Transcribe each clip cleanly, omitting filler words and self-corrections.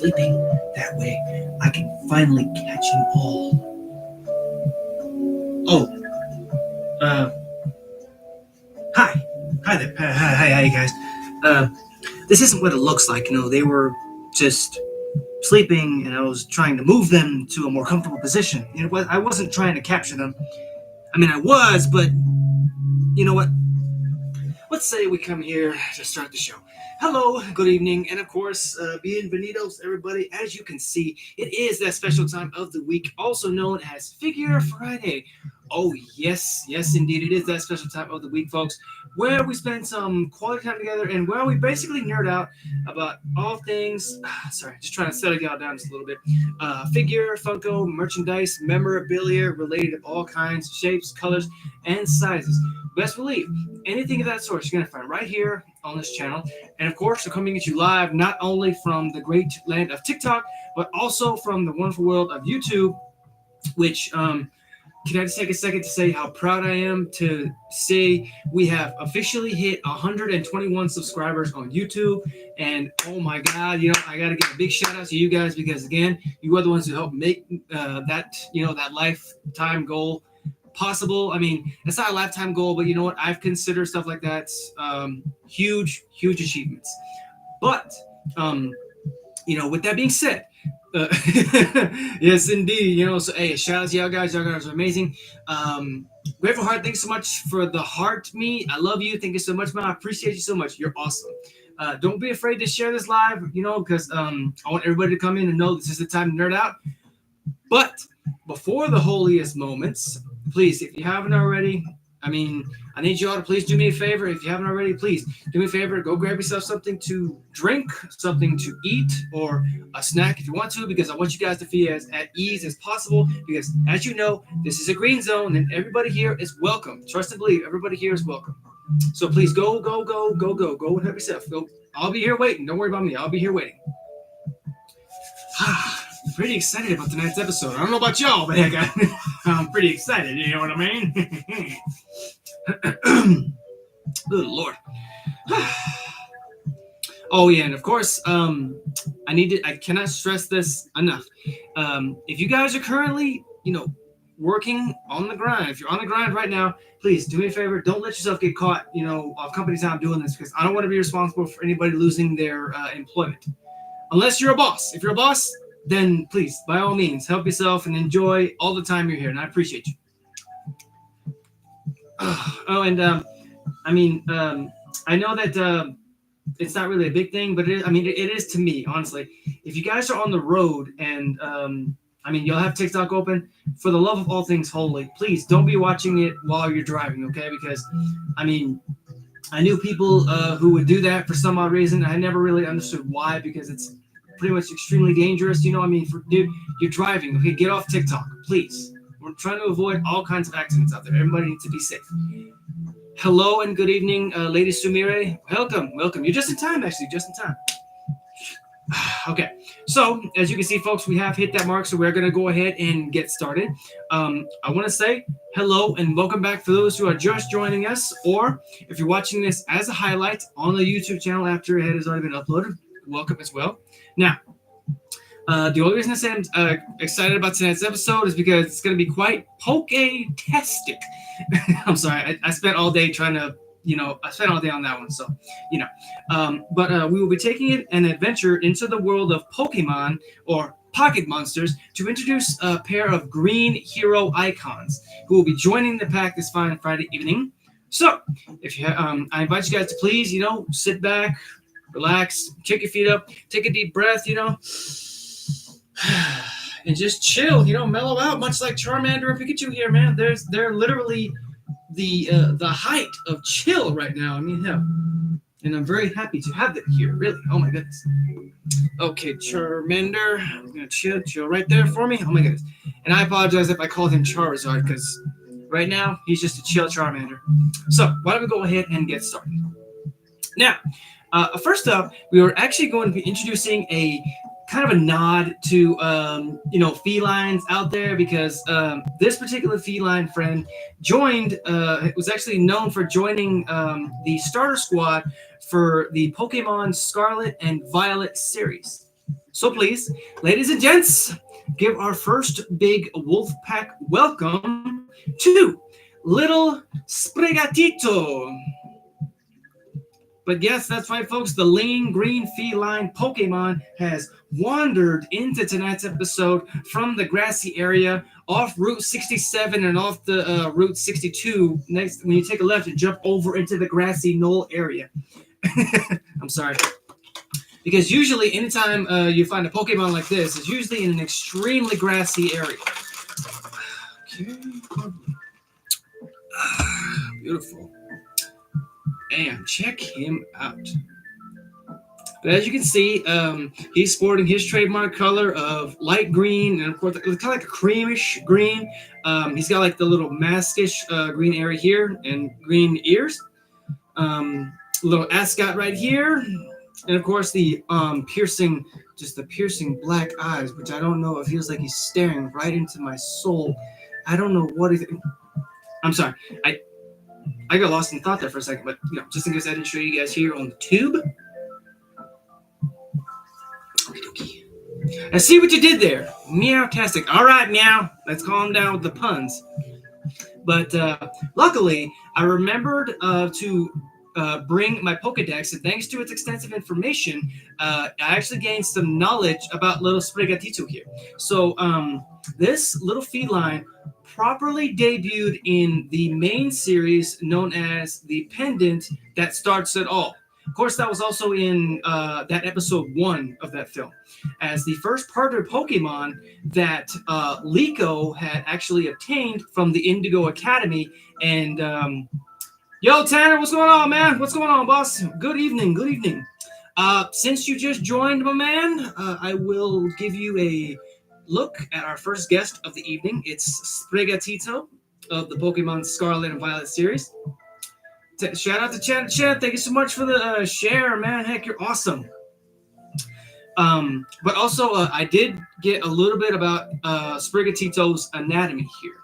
sleeping. That way, I can finally catch you all. Oh, uh, hi. Hi there. Hi, you guys. Uh, this isn't what it looks like. They were just sleeping, and I was trying to move them to a more comfortable position. I wasn't trying to capture them. I mean, I was, but you know what? Let's say we come here to start the show. Hello, good evening, and of course, bienvenidos, everybody. As you can see, it is that special time of the week, also known as Figure Friday. Oh, yes, indeed, it is that special time of the week, folks, where we spend some quality time together and where we basically nerd out about all things. Sorry, just trying to settle y'all down just a little bit. Figure, Funko, merchandise, memorabilia related of all kinds, shapes, colors, and sizes. Best believe anything of that sort you're going to find right here on this channel. And of course, we're coming at you live not only from the great land of TikTok, but also from the wonderful world of YouTube, which can I just take a second to say how proud I am to say we have officially hit 121 subscribers on YouTube. And oh my God, I got to give a big shout out to you guys because, again, you are the ones who helped make that lifetime goal possible. I mean, it's not a lifetime goal, but you know what? I've considered stuff like that huge achievements. But, with that being said, yes, indeed. So, hey, shout out to y'all guys. Y'all guys are amazing. Grateful Heart, thanks so much for the heart me. I love you. Thank you so much, man. I appreciate you so much. You're awesome. Don't be afraid to share this live, because I want everybody to come in and know this is the time to nerd out. But before the holiest moments, please, if you haven't already, I need you all to please do me a favor. If you haven't already, please do me a favor. Go grab yourself something to drink, something to eat, or a snack if you want to, because I want you guys to feel as at ease as possible. Because as you know, this is a green zone and everybody here is welcome. Trust and believe, everybody here is welcome. So please go and help yourself. Go. I'll be here waiting. Don't worry about me. I'll be here waiting. I'm pretty excited about tonight's episode. I don't know about y'all, but heck, I'm pretty excited. You know what I mean? Good Lord. Oh yeah, and of course, I cannot stress this enough. If you guys are currently, working on the grind, if you're on the grind right now, please do me a favor. Don't let yourself get caught, off company time doing this, because I don't want to be responsible for anybody losing their employment. Unless you're a boss. If you're a boss, then please, by all means, help yourself and enjoy all the time you're here, and I appreciate you. I know that it's not really a big thing, but it is to me, honestly. If you guys are on the road and, you'll have TikTok open, for the love of all things holy, please don't be watching it while you're driving, okay? Because, I knew people who would do that for some odd reason. I never really understood why, because it's pretty much extremely dangerous. Dude, you're driving, okay? Get off TikTok, please. We're trying to avoid all kinds of accidents out there. Everybody needs to be safe. Hello and good evening, Lady Sumire. Welcome. You're just in time, actually, just in time. Okay, so as you can see, folks, we have hit that mark, so we're going to go ahead and get started. I want to say hello and welcome back for those who are just joining us, or if you're watching this as a highlight on the YouTube channel after it has already been uploaded, welcome as well. Now, the only reason I say I'm excited about tonight's episode is because it's going to be quite poketastic. I'm sorry, I spent all day trying to, I spent all day on that one, so, but we will be taking an adventure into the world of Pokemon, or Pocket Monsters, to introduce a pair of green hero icons who will be joining the pack this fine Friday evening. So, if you, I invite you guys to please, sit back, relax, kick your feet up, take a deep breath, and just chill, mellow out, much like Charmander and Pikachu here, man. They're literally the height of chill right now. Hell. And I'm very happy to have them here, really. Oh my goodness. Okay, Charmander, I'm gonna chill right there for me. Oh my goodness. And I apologize if I called him Charizard, because right now he's just a chill Charmander. So why don't we go ahead and get started? Now, first up, we are actually going to be introducing a kind of a nod to, felines out there, because this particular feline friend joined, was actually known for joining the starter squad for the Pokemon Scarlet and Violet series. So please, ladies and gents, give our first big wolf pack welcome to Little Sprigatito. But yes, that's right, folks. The lean green feline Pokemon has wandered into tonight's episode from the grassy area off Route 67 and off the Route 62. Next, when you take a left and jump over into the grassy knoll area. I'm sorry. Because usually, anytime you find a Pokemon like this, it's usually in an extremely grassy area. Okay. Beautiful. And check him out. But as you can see, he's sporting his trademark color of light green, and of course, it's kind of like a creamish green. He's got like the little maskish green area here and green ears. Little ascot right here, and of course the piercing black eyes, which I don't know. It feels like he's staring right into my soul. I don't know what he's. I'm sorry. I got lost in thought there for a second, but just in case I didn't show you guys here on the tube. Okay. I see what you did there. Meow-tastic. All right, meow. Let's calm down with the puns. But luckily, I remembered to bring my pokedex, and thanks to its extensive information, I actually gained some knowledge about little Sprigatito here. So this little feline properly debuted in the main series known as The Pendant That Starts It All. Of course, that was also in that episode 1 of that film, as the first partner Pokemon that Liko had actually obtained from the Indigo Academy. And yo, Tanner, what's going on, man? What's going on, boss? Good evening, good evening. Since you just joined, my man, I will give you a look at our first guest of the evening. It's Sprigatito of the Pokemon Scarlet and Violet series. Shout out to Chan. Thank you so much for the share, man. Heck, you're awesome. But also, I did get a little bit about Sprigatito's anatomy here.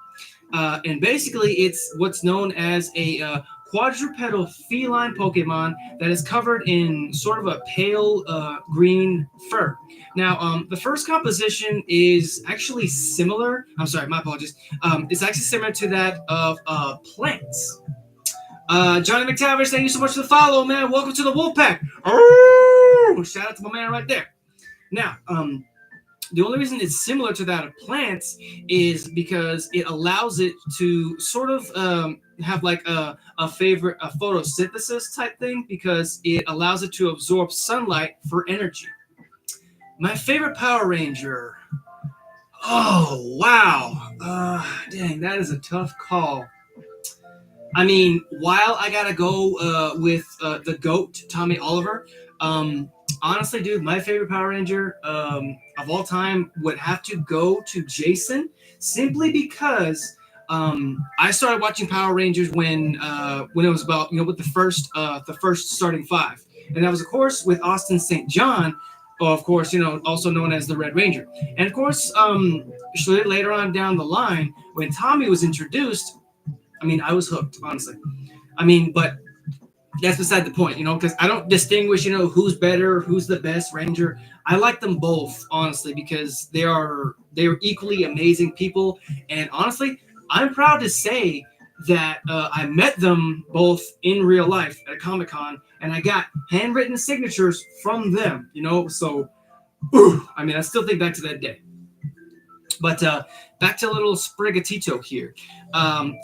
And basically, it's what's known as a quadrupedal feline Pokemon that is covered in sort of a pale green fur. Now, the first composition is actually similar. I'm sorry, my apologies. It's actually similar to that of plants. Johnny McTavish, thank you so much for the follow, man. Welcome to the Wolfpack. Oh, shout out to my man right there. Now, the only reason it's similar to that of plants is because it allows it to sort of have like a photosynthesis type thing, because it allows it to absorb sunlight for energy. My favorite Power Ranger. Oh, wow. Dang, that is a tough call. I mean, while I gotta go with the GOAT, Tommy Oliver, honestly, dude, my favorite Power Ranger of all time would have to go to Jason, simply because I started watching Power Rangers when it was about, with the first starting 5. And that was, of course, with Austin St. John, of course, also known as the Red Ranger. And, of course, later on down the line, when Tommy was introduced, I mean, I was hooked, honestly. I mean, but that's beside the point, because I don't distinguish, who's better, who's the best Ranger. I like them both, honestly, because they're equally amazing people. And honestly, I'm proud to say that I met them both in real life at Comic-Con, and I got handwritten signatures from them, So, I mean, I still think back to that day. But back to little Sprigatito here.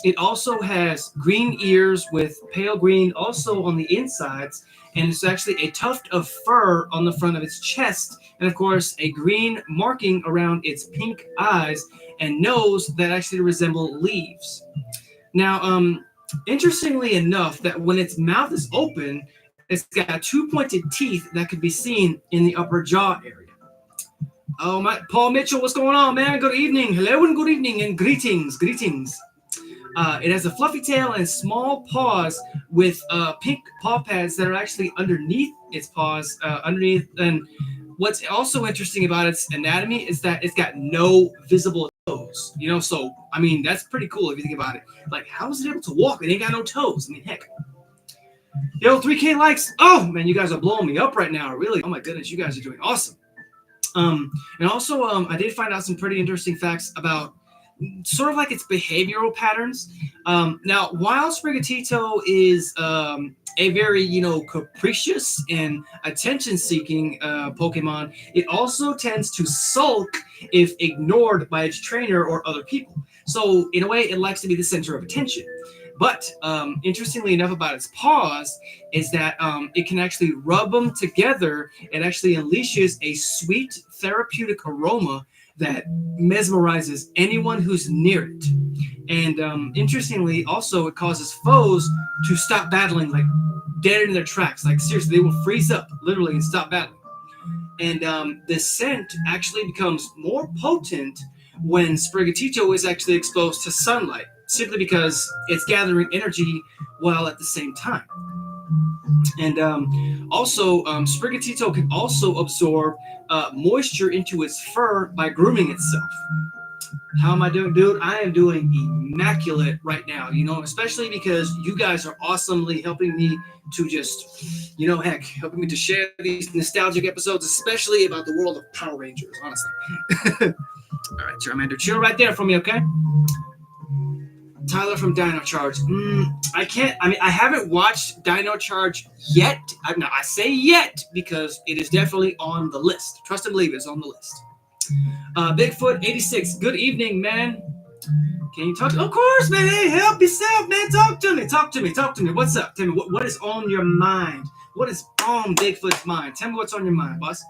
It also has green ears with pale green also on the insides, and it's actually a tuft of fur on the front of its chest, and of course a green marking around its pink eyes and nose that actually resemble leaves. Now, interestingly enough, that when its mouth is open, it's got 2 pointed teeth that could be seen in the upper jaw area. Oh, my Paul Mitchell, what's going on, man? Good evening. Hello and good evening and greetings. It has a fluffy tail and small paws with pink paw pads that are actually underneath its paws. And what's also interesting about its anatomy is that it's got no visible toes. So I mean, that's pretty cool if you think about it. Like, how is it able to walk? It ain't got no toes. I mean, heck. Yo, 3K likes. Oh man, you guys are blowing me up right now. Really? Oh my goodness, you guys are doing awesome. And also, I did find out some pretty interesting facts about sort of like its behavioral patterns. Now, while Sprigatito is a very, capricious and attention-seeking Pokemon, it also tends to sulk if ignored by its trainer or other people. So, in a way, it likes to be the center of attention. But interestingly enough, about its paws is that it can actually rub them together. It actually unleashes a sweet therapeutic aroma that mesmerizes anyone who's near it. And interestingly, also, it causes foes to stop battling, like dead in their tracks. Like, seriously, they will freeze up, literally, and stop battling. And the scent actually becomes more potent when Sprigatito is actually exposed to sunlight, simply because it's gathering energy while at the same time. And also, Sprigatito can also absorb moisture into its fur by grooming itself. How am I doing, dude? I am doing immaculate right now, especially because you guys are awesomely helping me to just, heck, helping me to share these nostalgic episodes, especially about the world of Power Rangers, honestly. All right, Charmander, chill right there for me, okay? Tyler from Dino Charge. I haven't watched Dino Charge yet. I say yet because it is definitely on the list. Trust and believe, it's on the list. Bigfoot 86. Good evening, man. Can you talk? Of course, man. Hey, help yourself, man. Talk to me. What's up? Tell me what is on your mind. What is on Bigfoot's mind? Tell me what's on your mind, boss.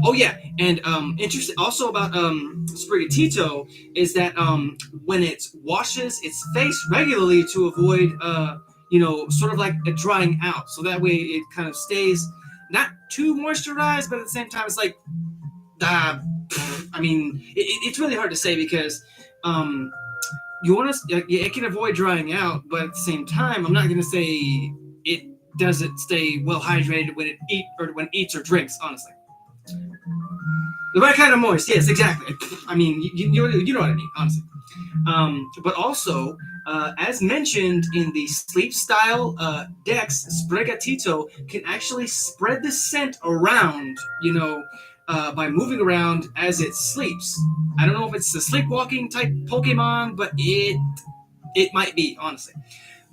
Oh yeah, and interesting also about Sprigatito is that when it washes its face regularly to avoid sort of like a drying out, so that way it kind of stays not too moisturized, but at the same time it's like it's really hard to say because you want to it can avoid drying out, but at the same time I'm not going to say it doesn't stay well hydrated when it eats or drinks, honestly. The right kind of moist, yes, exactly. I mean, you know what I mean, honestly. But also, as mentioned in the sleep style Dex, Sprigatito can actually spread the scent around, by moving around as it sleeps. I don't know if it's a sleepwalking type Pokemon, but it might be, honestly.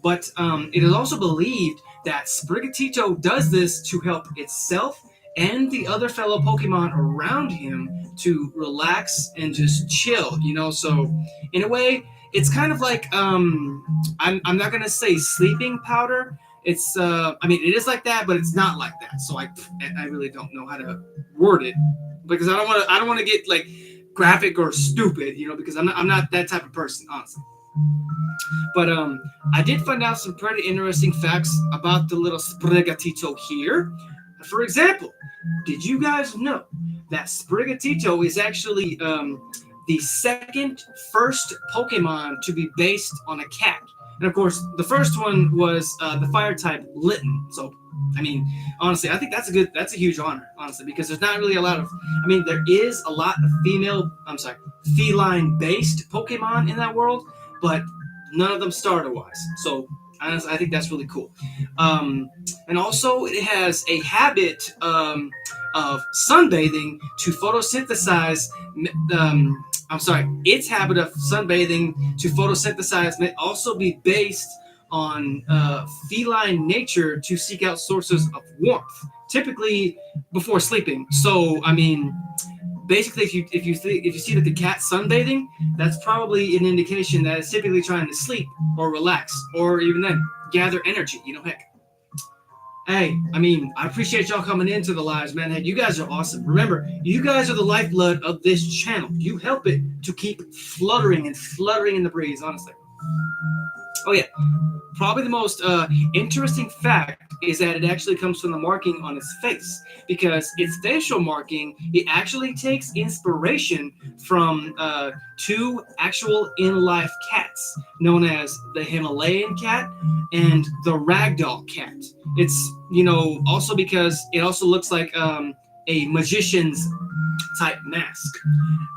But it is also believed that Sprigatito does this to help itself and the other fellow Pokemon around him to relax and just chill, So, in a way, it's kind of like I'm not gonna say sleeping powder. It's it is like that, but it's not like that. So I really don't know how to word it because I don't want to get like graphic or stupid, because I'm not that type of person, honestly. But I did find out some pretty interesting facts about the little Sprigatito here. For example, did you guys know that Sprigatito is actually the first Pokemon to be based on a cat? And of course, the first one was the fire type Litten. So, honestly, I think that's a huge honor, honestly, because there's not really a lot of, there is a lot of feline-based Pokemon in that world, but none of them starter-wise. So, honestly, I think that's really cool. And also, it has a habit of sunbathing to photosynthesize. Its habit of sunbathing to photosynthesize may also be based on feline nature to seek out sources of warmth, typically before sleeping. So, basically, if you see that the cat's sunbathing, that's probably an indication that it's typically trying to sleep or relax, or even then gather energy. Heck. Hey, I appreciate y'all coming into the lives, man. Hey, you guys are awesome. Remember, you guys are the lifeblood of this channel. You help it to keep fluttering in the breeze, honestly. Oh yeah, probably the most interesting fact is that it actually comes from the marking on its face, because its facial marking, it actually takes inspiration from two actual in-life cats known as the Himalayan cat and the ragdoll cat. It's also because it also looks like a magician's type mask.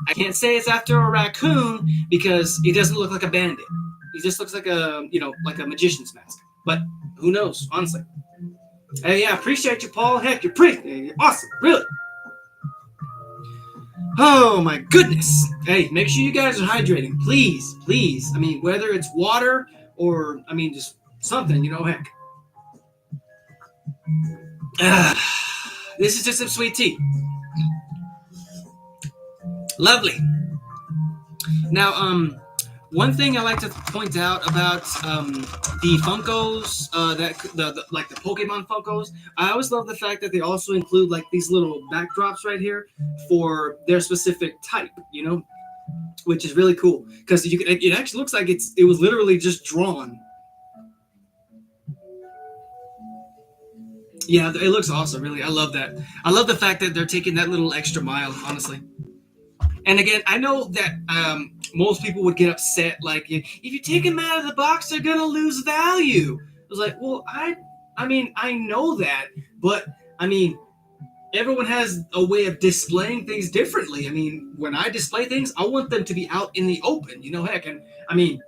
I can't say it's after a raccoon because it doesn't look like a bandit. He just looks like a magician's mask. But who knows, honestly. Hey, yeah, appreciate you, Paul. Heck, you're awesome, really. Oh my goodness. Hey, make sure you guys are hydrating, please, please. I mean, whether it's water or just something, heck. This is just some sweet tea. Lovely. Now, one thing I like to point out about the Funkos, that like the Pokemon Funkos, I always love the fact that they also include like these little backdrops right here for their specific type, which is really cool because it actually looks like it was literally just drawn. Yeah, it looks awesome. Really, I love that. I love the fact that they're taking that little extra mile, honestly. And again, I know that most people would get upset, like if you take them out of the box, they're gonna lose value. I was like, well, I know that, but I mean, everyone has a way of displaying things differently. I mean, when I display things, I want them to be out in the open, heck, and I mean,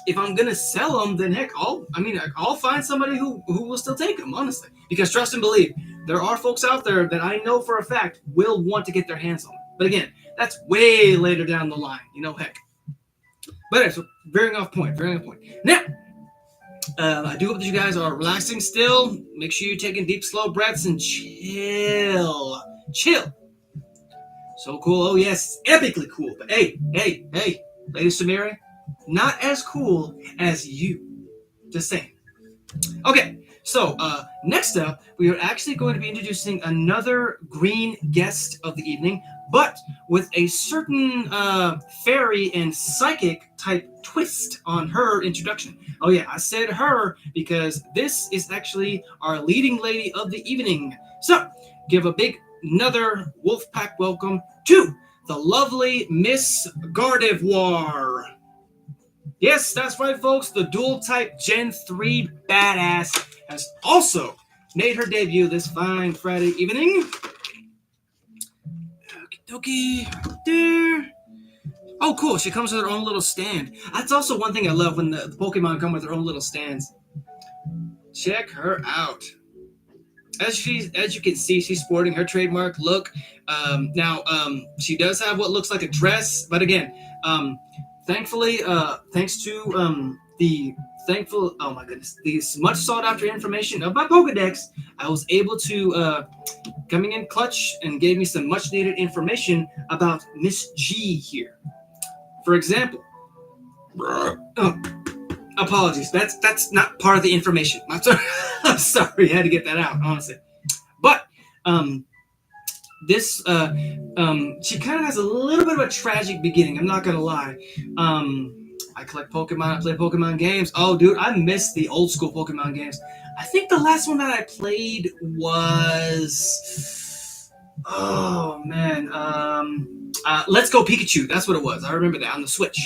if I'm gonna sell them, then heck, I'll find somebody who will still take them, honestly, because trust and believe, there are folks out there that I know for a fact will want to get their hands on them. But again, that's way later down the line, heck. But anyway, so veering off point. Now, I do hope that you guys are relaxing still. Make sure you're taking deep, slow breaths and chill. So cool. Oh yes, epically cool. But hey, Lady Samira, not as cool as you. Just saying. Okay, so next up, we are actually going to be introducing another green guest of the evening, but with a certain fairy and psychic type twist on her introduction. Oh yeah, I said her because this is actually our leading lady of the evening. So, give a big another Wolfpack welcome to the lovely Miss Gardevoir. Yes, that's right, folks. The dual type Gen 3 badass has also made her debut this fine Friday evening. Okie dokie. There. Oh, cool. She comes with her own little stand. That's also one thing I love when the Pokemon come with their own little stands. Check her out. As you can see, she's sporting her trademark look. Now, she does have what looks like a dress, but again, thankfully, thanks to the oh my goodness, the much sought after information of my Pokedex, I was able to coming in clutch and gave me some much needed information about Miss G here. For example, oh, apologies, that's not part of the information. I'm sorry. I'm sorry, I had to get that out, honestly. But this she kind of has a little bit of a tragic beginning. I'm not gonna lie. I collect Pokemon. I play Pokemon games. Oh, dude, I miss the old school Pokemon games. I think the last one that I played was, oh man, Let's Go Pikachu. That's what it was. I remember that on the Switch.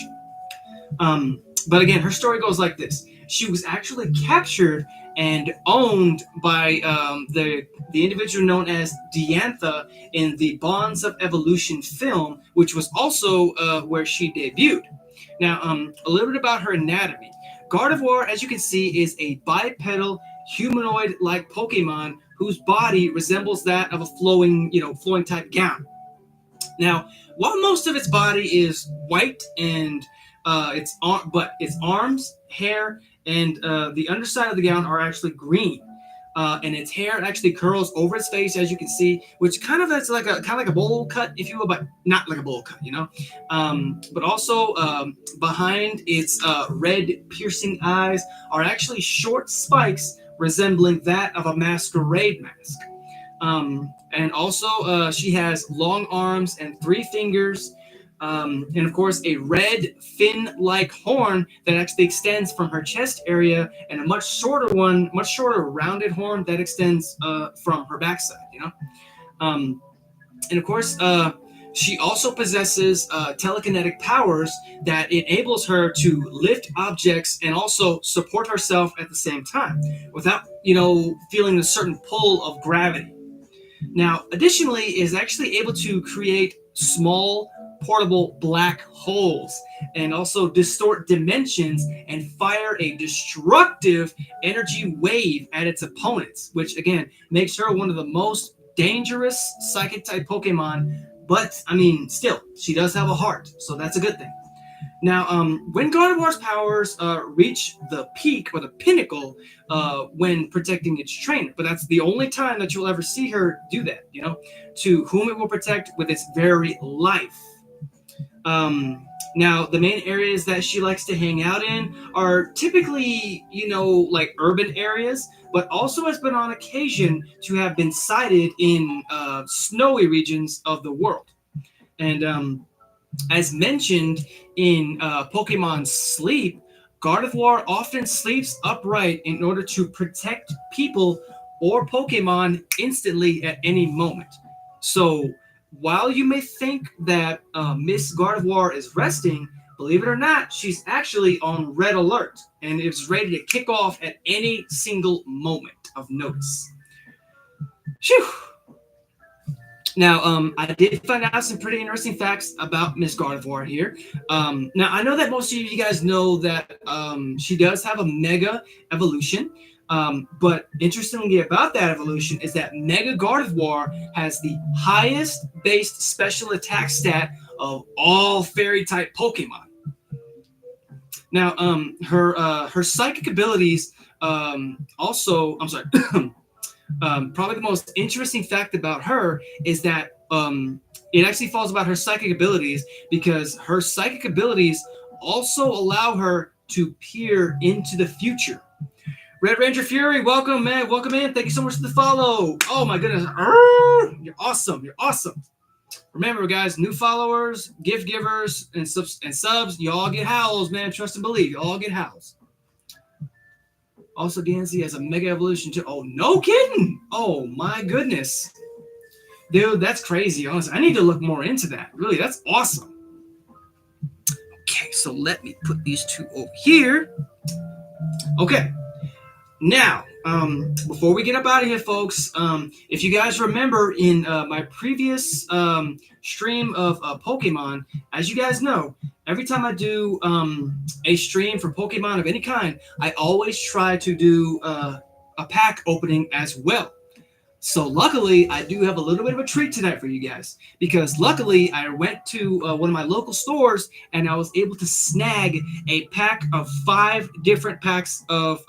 But again, her story goes like this. She was actually captured and owned by the individual known as Diantha in the Bonds of Evolution film, which was also where she debuted. Now, a little bit about her anatomy. Gardevoir, as you can see, is a bipedal humanoid-like Pokemon whose body resembles that of a flowing type gown. Now, while most of its body is white and its arms, hair, and the underside of the gown are actually green. And its hair actually curls over its face, as you can see, which kind of is like a bowl cut, if you will, but not like a bowl cut, But also behind its red piercing eyes are actually short spikes resembling that of a masquerade mask. And also she has long arms and 3 fingers. And of course, a red fin-like horn that actually extends from her chest area, and a much shorter rounded horn that extends from her backside. And of course, she also possesses telekinetic powers that enables her to lift objects and also support herself at the same time, without feeling a certain pull of gravity. Now, additionally, is actually able to create small portable black holes, and also distort dimensions and fire a destructive energy wave at its opponents, which again makes her one of the most dangerous psychic type Pokemon. But I mean, still, she does have a heart, so that's a good thing. Now, when Gardevoir's powers reach the peak or the pinnacle when protecting its trainer, but that's the only time that you'll ever see her do that, to whom it will protect with its very life. Now, the main areas that she likes to hang out in are typically, like urban areas, but also has been on occasion to have been sighted in snowy regions of the world. And as mentioned in Pokemon Sleep, Gardevoir often sleeps upright in order to protect people or Pokemon instantly at any moment. So, while you may think that Miss Gardevoir is resting, believe it or not, she's actually on red alert and is ready to kick off at any single moment of notice. Phew! Now, I did find out some pretty interesting facts about Miss Gardevoir here. Now, I know that most of you guys know that she does have a Mega Evolution. But interestingly about that evolution is that Mega Gardevoir has the highest based special attack stat of all fairy type Pokemon. Now, her psychic abilities also, I'm sorry. Probably the most interesting fact about her is that it actually falls about her psychic abilities, because her psychic abilities also allow her to peer into the future. Red Ranger Fury, welcome, man. Welcome in. Thank you so much for the follow. Oh, my goodness. You're awesome. You're awesome. Remember, guys, new followers, gift givers, and subs, you all get howls, man. Trust and believe. You all get howls. Also, Gansey has a Mega Evolution too. Oh, no kidding. Oh, my goodness. Dude, that's crazy, honestly. I need to look more into that. Really, that's awesome. Okay, so let me put these two over here. Okay. Now, before we get up out of here, folks, if you guys remember in my previous stream of Pokemon, as you guys know, every time I do a stream for Pokemon of any kind, I always try to do a pack opening as well. So luckily, I do have a little bit of a treat tonight for you guys, because luckily I went to one of my local stores and I was able to snag a pack of 5 different packs of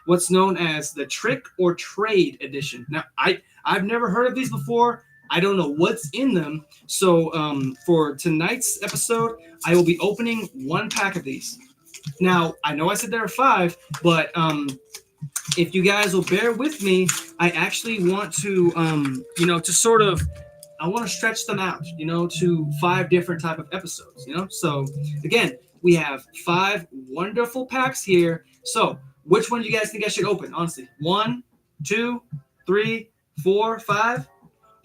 what's known as the Trick or Trade edition. Now, I've never heard of these before. I don't know what's in them. So for tonight's episode, I will be opening 1 pack of these. Now, I know I said there are 5, but if you guys will bear with me, I actually want to, to sort of, I want to stretch them out, to 5 different type of episodes, So again, we have 5 wonderful packs here. So which one do you guys think I should open? Honestly, 1, 2, 3, 4, 5,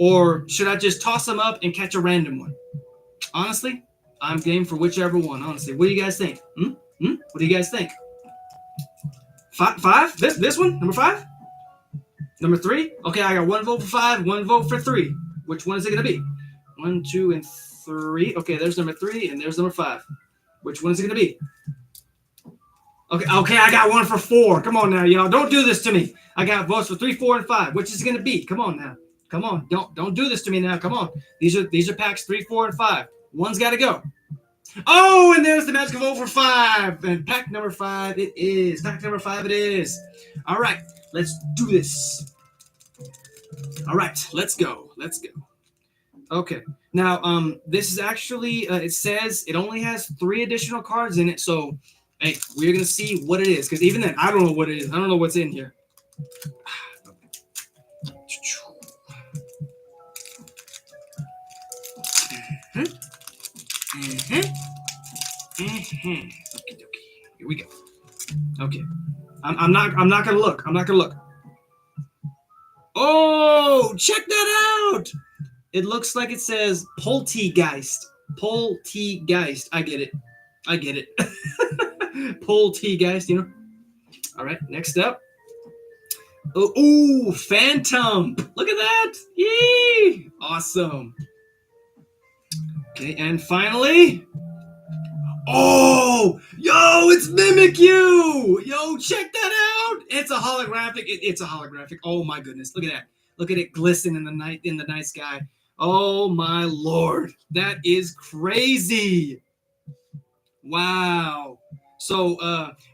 or should I just toss them up and catch a random one? Honestly, I'm game for whichever one. Honestly, what do you guys think? What do you guys think? 5? This one? Number 5? Number 3? Okay, I got 1 vote for 5, 1 vote for 3. Which one is it going to be? 1, 2, and 3. Okay, there's number 3, and there's number 5. Which one is it going to be? Okay, I got 1 for 4. Come on now, y'all. Don't do this to me. I got votes for 3, 4, and 5. Which is it going to be? Come on now. Come on. Don't do this to me now. Come on. These are packs 3, 4, and 5. One's got to go. Oh, and there's the magic vote for 5. And pack number 5 it is. Pack number 5 it is. All right, let's do this. All right, let's go. Okay. Now, this is actually, it says it only has 3 additional cards in it. So, hey, we're going to see what it is. Because even then, I don't know what it is. I don't know what's in here. Okay. Here we go. Okay. I'm not gonna look. Oh, check that out! It looks like it says Poltegeist. Poltegeist. I get it. Poltegeist, All right, next up. Oh, Phantom. Look at that. Yee! Awesome. Okay, and finally, oh, yo, it's Mimikyu! Yo, check that out! It's a holographic. It's a holographic. Oh my goodness, look at that! Look at it glisten in the night sky. Oh my lord, that is crazy! Wow. So,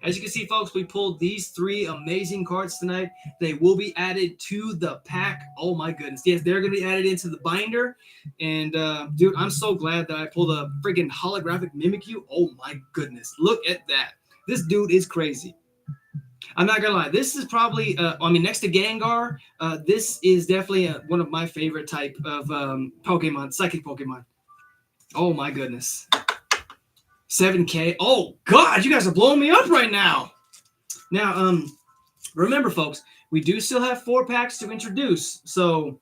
as you can see, folks, we pulled these 3 amazing cards tonight. They will be added to the pack. Oh, my goodness. Yes, they're going to be added into the binder. And, dude, I'm so glad that I pulled a freaking holographic Mimikyu. Oh, my goodness. Look at that. This dude is crazy. I'm not going to lie. This is probably, next to Gengar, this is definitely one of my favorite type of Pokemon, psychic Pokemon. Oh, my goodness. 7K. Oh God, you guys are blowing me up right now. Now, remember, folks, we do still have 4 packs to introduce. So,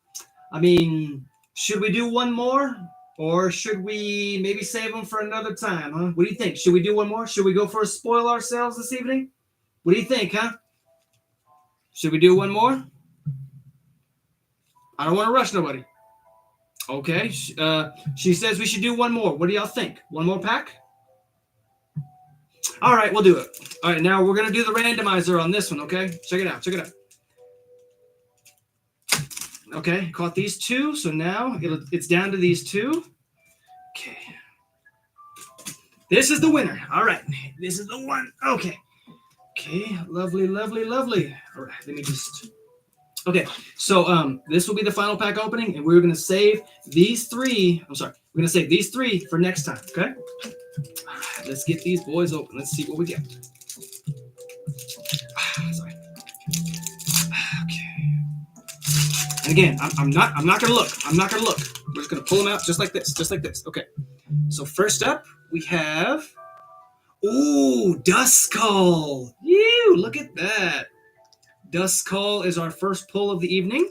I mean, should we do one more, or should we maybe save them for another time? Huh? What do you think? Should we do one more? Should we go for a spoil ourselves this evening? What do you think, huh? Should we do one more? I don't want to rush nobody. Okay. She says we should do one more. What do y'all think? One more pack? All right, we'll do it. All right, now we're going to do the randomizer on this one, okay? Check it out. Check it out. Okay, caught these 2, so now it's down to these 2. Okay. This is the winner. All right, this is the one. Okay. Okay, lovely, lovely, lovely. All right, let me just... Okay, so this will be the final pack opening, and we're going to save these 3... I'm sorry. We're going to save these 3 for next time, okay? All right, let's get these boys open. Let's see what we get. Sorry. Okay. And again, I'm not gonna look. I'm not gonna look. We're just gonna pull them out just like this, just like this. Okay. So first up, we have, ooh, Duskull. Ew, look at that. Duskull is our first pull of the evening.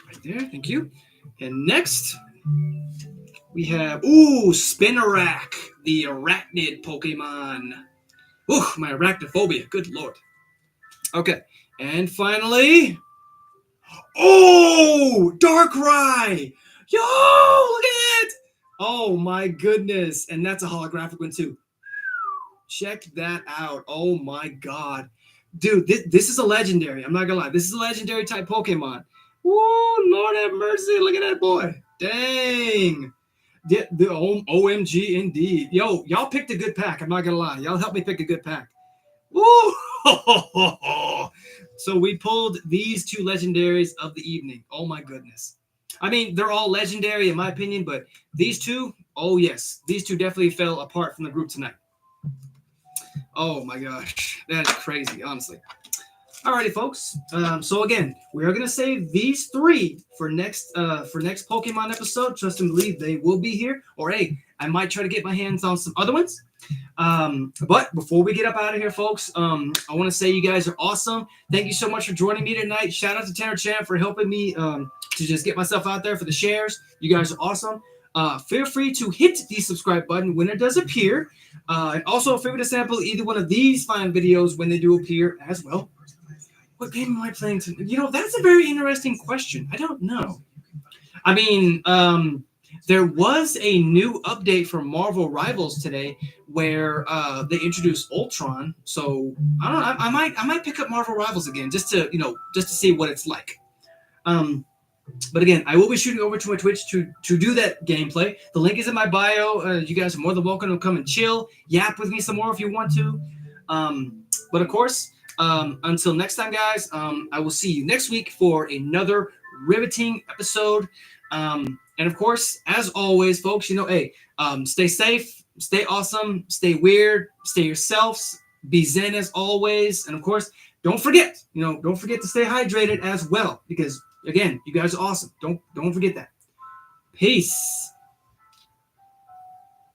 Right there. Thank you. And next, we have, ooh, Spinarak, the arachnid Pokemon. Ooh, my arachnophobia. Good lord. Okay. And finally, oh, Darkrai. Yo, look at it. Oh, my goodness. And that's a holographic one, too. Check that out. Oh, my God. Dude, this is a legendary. I'm not going to lie. This is a legendary type Pokemon. Woo, Lord have mercy. Look at that boy. Dang. The OMG indeed. Yo, y'all picked a good pack. I'm not gonna lie. Y'all helped me pick a good pack. Woo! So we pulled these 2 legendaries of the evening. Oh my goodness. I mean, they're all legendary in my opinion, but these 2, oh yes, these 2 definitely fell apart from the group tonight. Oh my gosh, that is crazy, honestly. Alrighty, folks. So again, we are gonna save these 3 for next Pokemon episode. Trust and believe they will be here. Or hey, I might try to get my hands on some other ones. But before we get up out of here, folks, I want to say you guys are awesome. Thank you so much for joining me tonight. Shout out to Tanner Chan for helping me to just get myself out there for the shares. You guys are awesome. Feel free to hit the subscribe button when it does appear. And also feel free to sample either one of these fine videos when they do appear as well. What game am I playing tonight? You know, that's a very interesting question. I don't know. I mean, there was a new update for Marvel Rivals today where they introduced Ultron. So I don't know. I might pick up Marvel Rivals again just to see what it's like. But again, I will be shooting over to my Twitch to do that gameplay. The link is in my bio. You guys are more than welcome to come and chill, yap with me some more if you want to. But of course, until next time, guys, I will see you next week for another riveting episode. And of course, as always, folks, hey, stay safe, stay awesome, stay weird, stay yourselves, be zen as always. And of course, don't forget to stay hydrated as well, because again, you guys are awesome. Don't forget that. Peace.